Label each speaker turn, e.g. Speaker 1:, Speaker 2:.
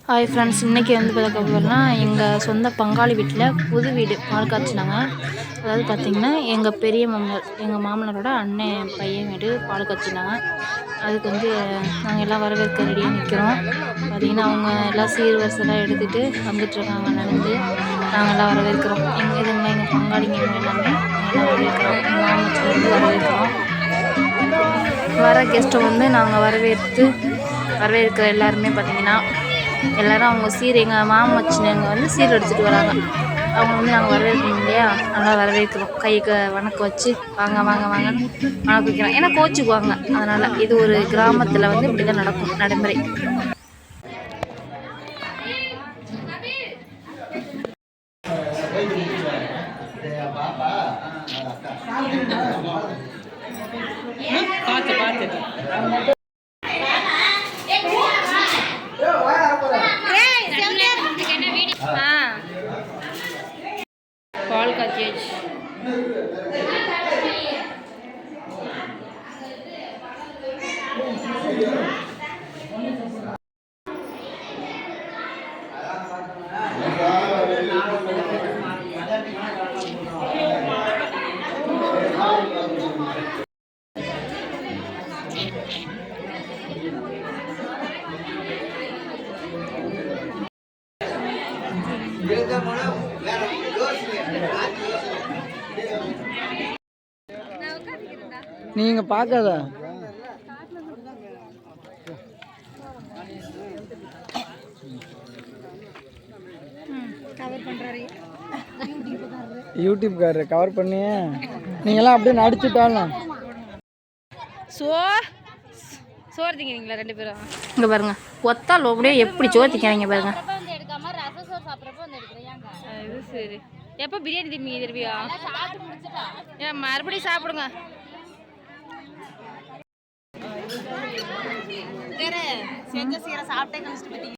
Speaker 1: Hi friends, இன்றைக்கி வந்து பார்த்திங்கன்னா எங்கள் சொந்த பங்காளி வீட்டில் புது வீடு பால் காய்ச்சினாங்க. அதாவது பார்த்திங்கன்னா எங்கள் பெரிய மாமனார், எங்கள் மாமனாரோட அண்ணன் பையன் வீடு பால் காய்ச்சினாங்க. அதுக்கு வந்து நாங்கள் எல்லாம் வரவேற்க ரெடியாக நிற்கிறோம். பார்த்திங்கன்னா அவங்க எல்லாம் சீர்வரிசெல்லாம் எடுத்துகிட்டு வந்துட்டுருக்காங்க. நடந்து நாங்கள் எல்லாம் வரவேற்கிறோம். எங்கள் பங்காளிங்க எல்லாமே எல்லாம் வரவேற்கிறோம். எங்கள் மாமச்சிலேருந்து வரவேற்கிறோம். வர கெஸ்ட்டை வந்து நாங்கள் வரவேற்கிற எல்லாருமே பார்த்திங்கன்னா எல்லோரும் அவங்க எங்கள் மாமச்சினங்க வந்து சீர் எடுத்துகிட்டு வராங்க. அவங்க வந்து நாங்கள் வரவேற்கணும் இல்லையா, நல்லா வரவேற்கிறோம். கைக்கு வணக்கம் வச்சு வாங்க வாங்க வாங்கன்னு வணக்கம் வைக்கிறோம். ஏன்னா கோச்சுக்குவாங்க. அதனால் இது ஒரு கிராமத்தில் வந்து இப்படி தான் நடக்கும் நடைமுறை. பால் காய்ச்சியாச்சு.
Speaker 2: நீங்க பார்க்காத யூடியூப்காரர் கவர் பண்ணி நீங்களாம் அப்படியே நடிச்சுட்டாலும்
Speaker 1: சோறு திங்கிறீங்களா ரெண்டு பேரும்? இங்கே பாருங்க, ஒத்தால் அப்படியே எப்படி சோறு திங்கிறீங்க பாருங்க. இது சரி. எப்போ பிரியாணி திம்பீங்க திருப்பியா? ஏன் மறுபடியும் சாப்பிடுங்க.
Speaker 3: செஞ்ச சீரை சாப்பிட்டே